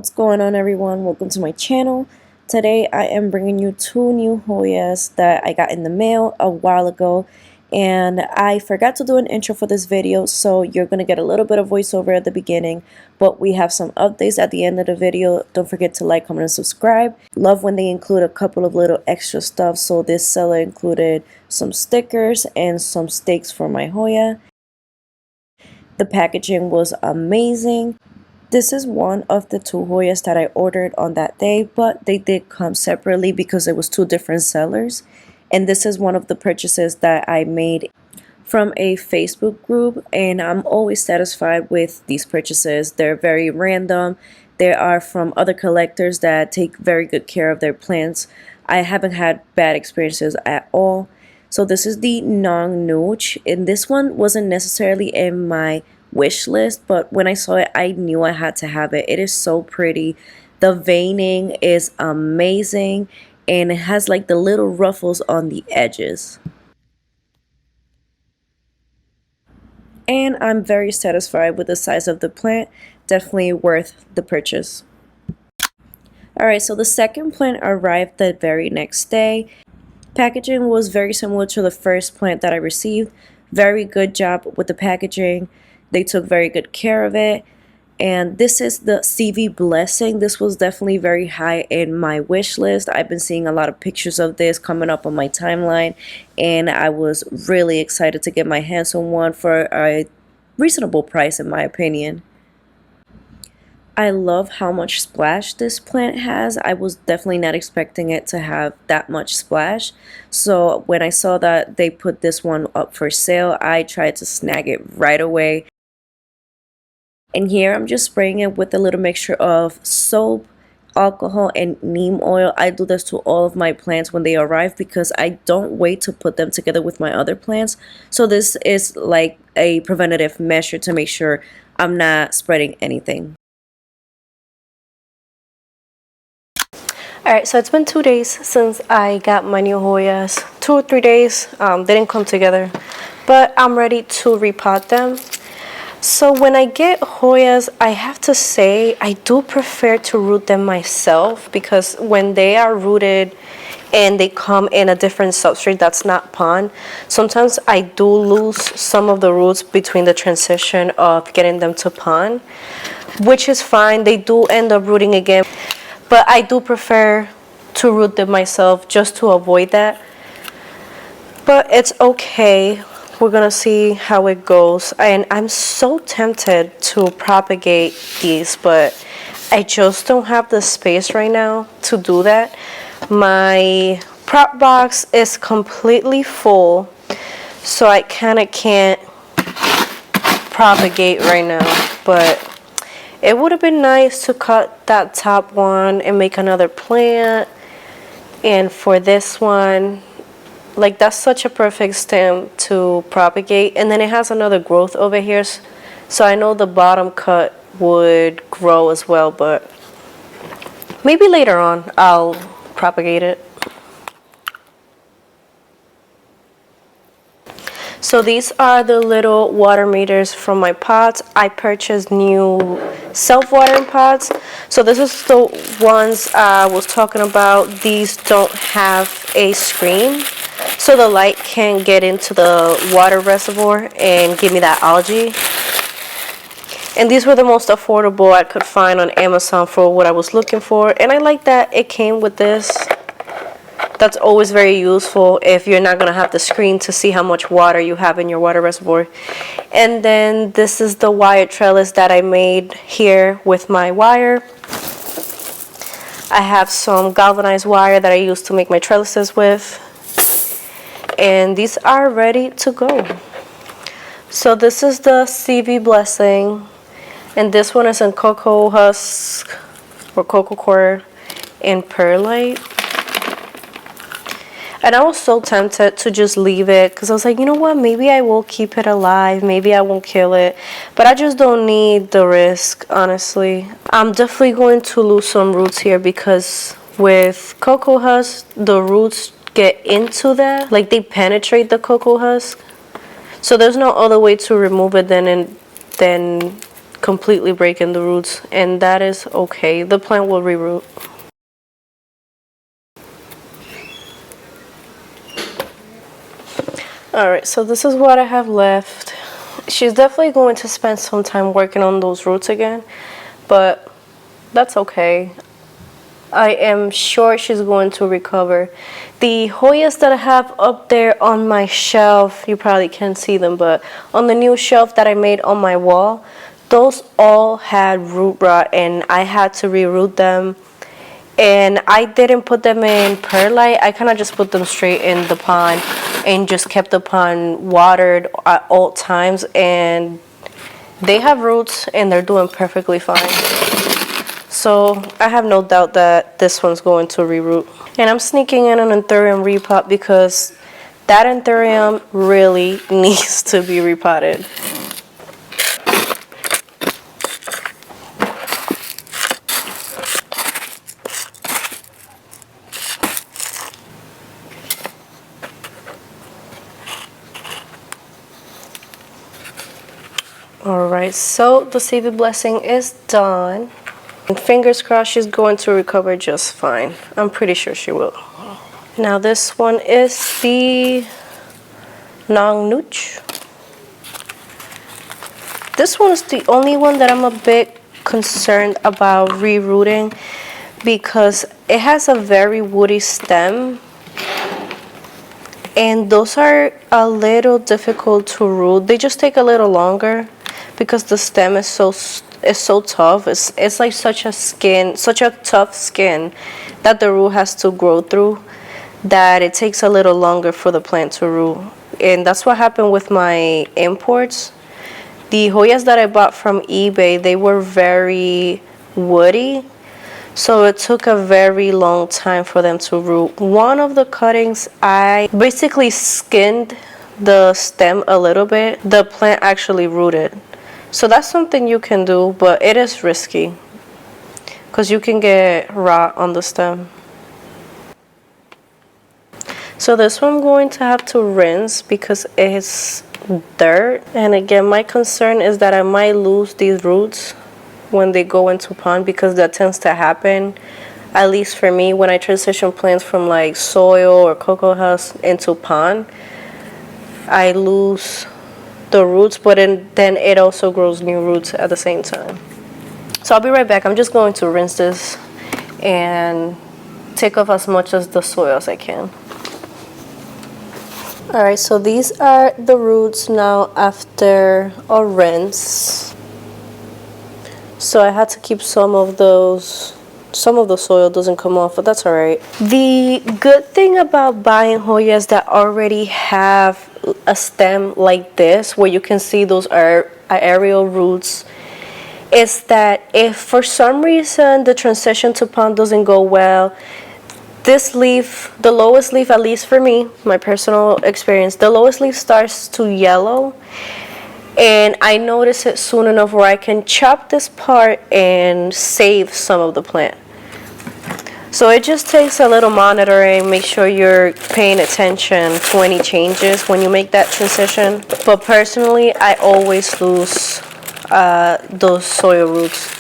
What's going on, everyone? Welcome to my channel. Today I am bringing you two new Hoyas that I got in the mail a while ago, and I forgot to do an intro for this video, so you're gonna get a little bit of voiceover at the beginning, but we have some updates at the end of the video. Don't forget to like, comment, and subscribe. Love when they include a couple of little extra stuff. So this seller included some stickers and some stakes for my Hoya. The packaging was amazing. This is one of the two Hoyas that I ordered on that day, but they did come separately because it was two different sellers. And this is one of the purchases that I made from a Facebook group, and I'm always satisfied with these purchases. They're very random. They are from other collectors that take very good care of their plants. I haven't had bad experiences at all. So this is the Nong Nooch, and this one wasn't necessarily in my wish list, but when I saw it, I knew I had to have it. It is so pretty. The veining is amazing, and it has like the little ruffles on the edges. And I'm very satisfied with the size of the plant. Definitely worth the purchase. Alright, so the second plant arrived the very next day. Packaging was very similar to the first plant that I received. Very good job with the packaging. They took very good care of it. And this is the CV Blessing. This was definitely very high in my wish list. I've been seeing a lot of pictures of this coming up on my timeline, and I was really excited to get my hands on one for a reasonable price, in my opinion. I love how much splash this plant has. I was definitely not expecting it to have that much splash. So when I saw that they put this one up for sale, I tried to snag it right away. And here I'm just spraying it with a little mixture of soap, alcohol, and neem oil. I do this to all of my plants when they arrive because I don't wait to put them together with my other plants. So this is like a preventative measure to make sure I'm not spreading anything. Alright, so it's been 2 days since I got my new Hoyas. 2 or 3 days. They didn't come together. But I'm ready to repot them. So when I get Hoyas, I have to say I do prefer to root them myself, because when they are rooted and they come in a different substrate that's not pond, sometimes I do lose some of the roots between the transition of getting them to pond, which is fine. They do end up rooting again, but I do prefer to root them myself just to avoid that. But it's okay. We're gonna see how it goes, and I'm so tempted to propagate these, but I just don't have the space right now to do that. My prop box is completely full, so I kind of can't propagate right now, but it would have been nice to cut that top one and make another plant. And for this one, like, that's such a perfect stem to propagate. And then it has another growth over here, so I know the bottom cut would grow as well, but maybe later on I'll propagate it. So these are the little water meters from my pots. I purchased new self-watering pots. So this is the ones I was talking about. These don't have a screen, so the light can get into the water reservoir and give me that algae. And these were the most affordable I could find on Amazon for what I was looking for. And I like that it came with this. That's always very useful if you're not going to have the screen to see how much water you have in your water reservoir. And then this is the wire trellis that I made here with my wire. I have some galvanized wire that I use to make my trellises with. And these are ready to go. So this is the CV Blessing, and this one is in cocoa husk or cocoa core and perlite. And I was so tempted to just leave it, because I was like, you know what, maybe I will keep it alive, maybe I won't kill it, but I just don't need the risk, honestly. I'm definitely going to lose some roots here, because with cocoa husk, the roots get into that, like they penetrate the cocoa husk, so there's no other way to remove it than completely breaking the roots, and that is okay. The plant will reroot. Alright, so this is what I have left. She's definitely going to spend some time working on those roots again, but that's okay. I am sure she's going to recover. The Hoyas that I have up there on my shelf, you probably can't see them, but on the new shelf that I made on my wall, those all had root rot and I had to reroot them. And I didn't put them in perlite. I kind of just put them straight in the pond and just kept the pond watered at all times. And they have roots and they're doing perfectly fine. So I have no doubt that this one's going to reroot. And I'm sneaking in an anthurium repot because that anthurium really needs to be repotted. Alright, so the saving blessing is done. And fingers crossed she's going to recover just fine. I'm pretty sure she will. Now this one is the Nong Nooch. This one is the only one that I'm a bit concerned about rerooting because it has a very woody stem. And those are a little difficult to root. They just take a little longer because the stem is so tough. It's like such a tough skin that the root has to grow through that it takes a little longer for the plant to root. And that's what happened with my imports. The Hoyas that I bought from eBay, they were very woody. So it took a very long time for them to root. One of the cuttings, I basically skinned the stem a little bit. The plant actually rooted. So that's something you can do, but it is risky because you can get rot on the stem. So this one I'm going to have to rinse because it's dirt. And again, my concern is that I might lose these roots when they go into pond because that tends to happen, at least for me, when I transition plants from like soil or cocoa house into pond. I lose the roots, but then it also grows new roots at the same time. So I'll be right back. I'm just going to rinse this and take off as much of the soil as I can. Alright, so these are the roots now after a rinse. So I had to keep some of the soil doesn't come off, but that's alright. The good thing about buying Hoyas that already have a stem like this, where you can see those are aerial roots, is that if for some reason the transition to pond doesn't go well, this leaf, the lowest leaf, at least for me, my personal experience, the lowest leaf starts to yellow. And I notice it soon enough where I can chop this part and save some of the plant. So it just takes a little monitoring, make sure you're paying attention to any changes when you make that transition. But personally, I always lose those soil roots.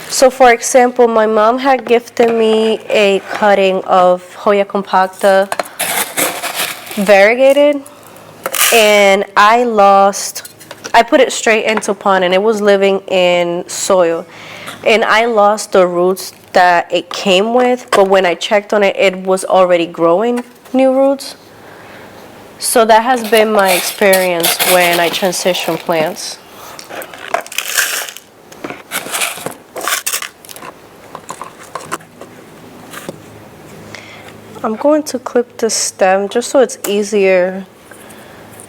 So for example, my mom had gifted me a cutting of Hoya compacta variegated, and I put it straight into pond and it was living in soil. And I lost the roots that it came with, but when I checked on it, it was already growing new roots. So that has been my experience when I transition plants. I'm going to clip the stem just so it's easier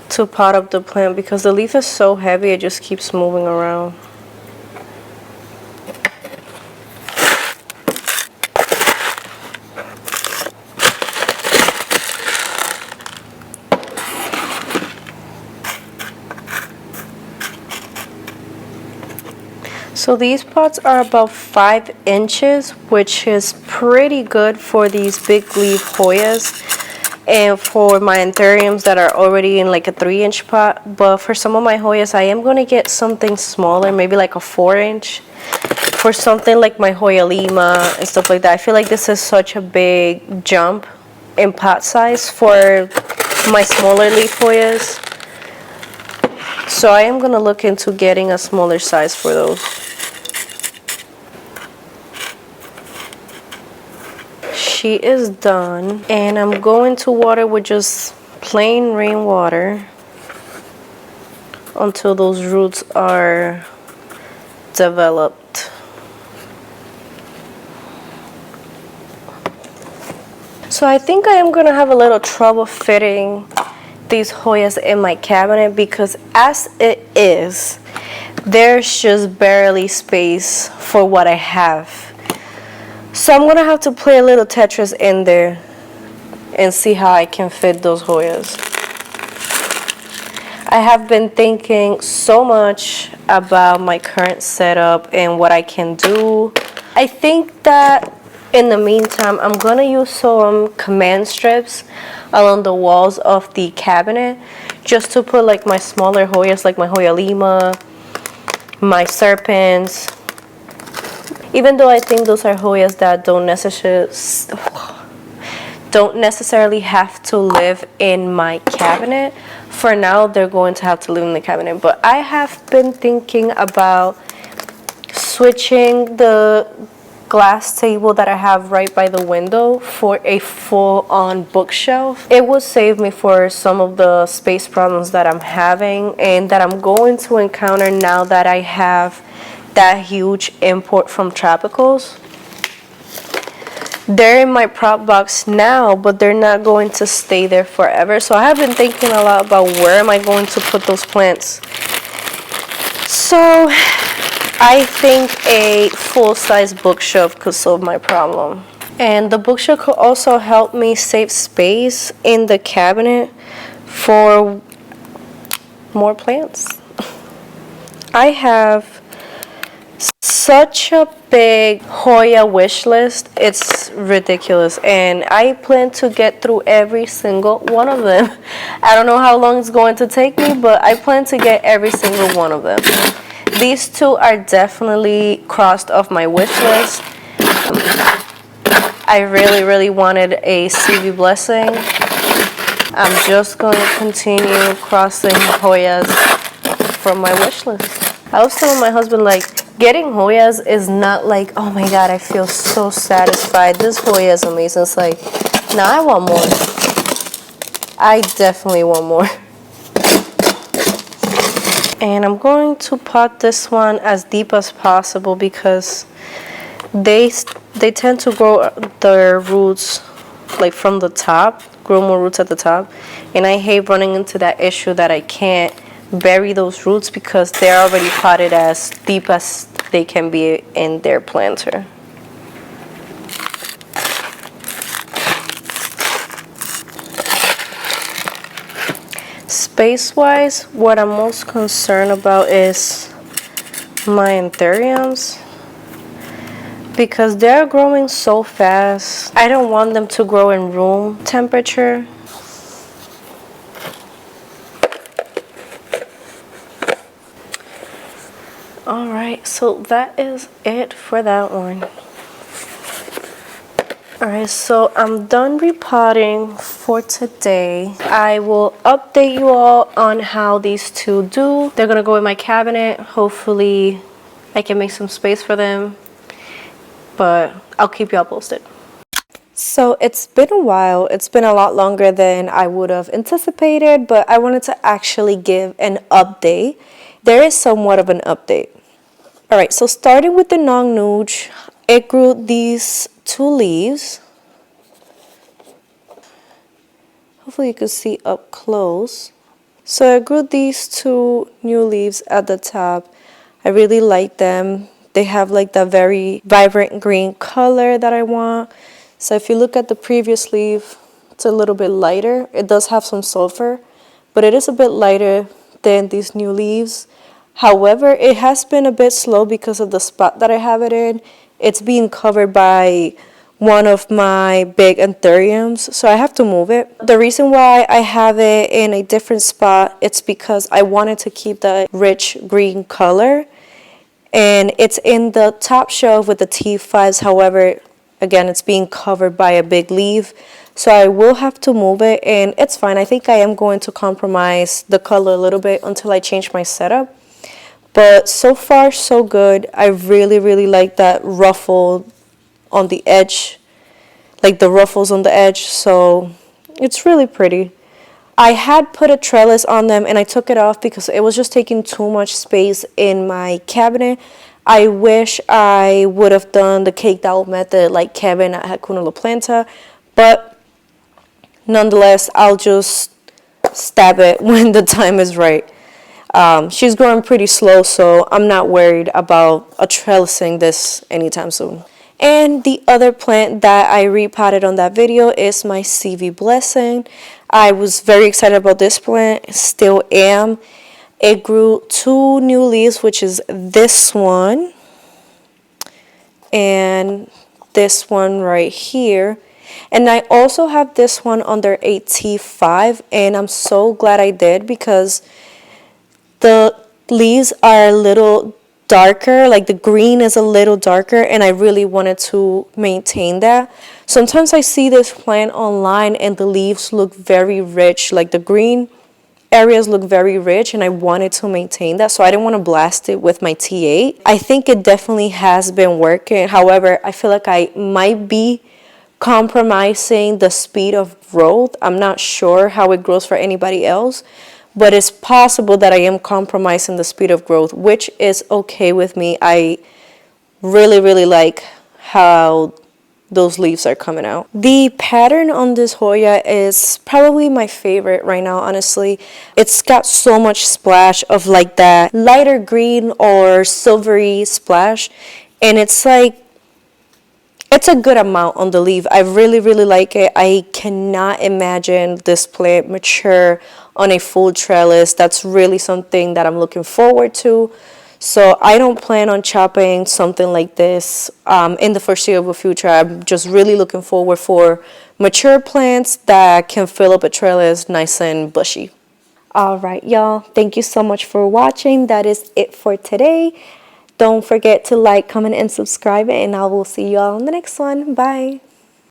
to pot up the plant because the leaf is so heavy it just keeps moving around. So these pots are about 5 inches, which is pretty good for these big leaf Hoyas. and for my anthuriums that are already in like a 3-inch pot. But for some of my Hoyas, I am going to get something smaller, maybe like a 4-inch. For something like my Hoya Lima and stuff like that, I feel like this is such a big jump in pot size for my smaller leaf Hoyas. So I am going to look into getting a smaller size for those. She is done, and I'm going to water with just plain rainwater until those roots are developed. So I think I am going to have a little trouble fitting these Hoyas in my cabinet, because as it is, there's just barely space for what I have. So I'm going to have to play a little Tetris in there and see how I can fit those Hoyas. I have been thinking so much about my current setup and what I can do. I think that in the meantime, I'm going to use some command strips along the walls of the cabinet just to put like my smaller Hoyas, like my Hoya Lima, my serpents. Even though I think those are Hoyas that don't necessarily have to live in my cabinet, for now they're going to have to live in the cabinet. But I have been thinking about switching the glass table that I have right by the window for a full-on bookshelf. It would save me for some of the space problems that I'm having and that I'm going to encounter now that I have that huge import from Tropicals. They're in my prop box now, but they're not going to stay there forever. So I have been thinking a lot about where am I going to put those plants. So I think a full-size bookshelf could solve my problem. And the bookshelf could also help me save space in the cabinet for more plants. I have such a big Hoya wish list. It's ridiculous, and I plan to get through every single one of them. I don't know how long it's going to take me, but I plan to get every single one of them. These two are definitely crossed off my wish list. I really wanted a CV blessing. I'm just going to continue crossing Hoyas from my wish list. I was telling my husband, like, getting Hoyas is not like, oh my god, I feel so satisfied. This Hoya is amazing. It's like, no, I want more. I definitely want more. And I'm going to pot this one as deep as possible because they tend to grow their roots like from the top, grow more roots at the top. And I hate running into that issue that I can't bury those roots because they're already potted as deep as they can be in their planter. Space-wise, what I'm most concerned about is my anthuriums because they're growing so fast. I don't want them to grow in room temperature. Alright, so that is it for that one. Alright, so I'm done repotting for today. I will update you all on how these two do. They're gonna go in my cabinet. Hopefully I can make some space for them, but I'll keep you all posted. So it's been a while. It's been a lot longer than I would have anticipated, but I wanted to actually give an update. There is somewhat of an update. Alright, so starting with the Nong Nooch, it grew these two leaves. Hopefully you can see up close. So I grew these two new leaves at the top. I really like them. They have like that very vibrant green color that I want. So if you look at the previous leaf, it's a little bit lighter. It does have some sulfur, but it is a bit lighter than these new leaves. However, it has been a bit slow because of the spot that I have it in. It's being covered by one of my big anthuriums, so I have to move it. The reason why I have it in a different spot, it's because I wanted to keep the rich green color, and it's in the top shelf with the T5s. However, again, it's being covered by a big leaf, so I will have to move it, and it's fine. I think I am going to compromise the color a little bit until I change my setup. But so far, so good. I really, really like that ruffle on the edge, like the ruffles on the edge, so it's really pretty. I had put a trellis on them and I took it off because it was just taking too much space in my cabinet. I wish I would have done the caked out method like Kevin at Hakuna La Planta, but nonetheless, I'll just stab it when the time is right. She's growing pretty slow, so I'm not worried about trellising this anytime soon. And the other plant that I repotted on that video is my CV Blessing. I was very excited about this plant, still am. It grew 2 new leaves, which is this one and this one right here. And I also have this one under a T5, and I'm so glad I did because the leaves are a little darker, like the green is a little darker, and I really wanted to maintain that. Sometimes I see this plant online and the leaves look very rich, like the green areas look very rich, and I wanted to maintain that, so I didn't want to blast it with my T8. I think it definitely has been working. However, I feel like I might be compromising the speed of growth. I'm not sure how it grows for anybody else, but it's possible that I am compromising the speed of growth, which is okay with me. I really, really like how those leaves are coming out. The pattern on this Hoya is probably my favorite right now, honestly. It's got so much splash of like that lighter green or silvery splash, and it's like, it's a good amount on the leaf. I really, really like it. I cannot imagine this plant mature on a full trellis. That's really something that I'm looking forward to. So I don't plan on chopping something like this in the foreseeable future. I'm just really looking forward for mature plants that can fill up a trellis nice and bushy. All right, y'all. Thank you so much for watching. That is it for today. Don't forget to like, comment, and subscribe, and I will see you all in the next one. Bye.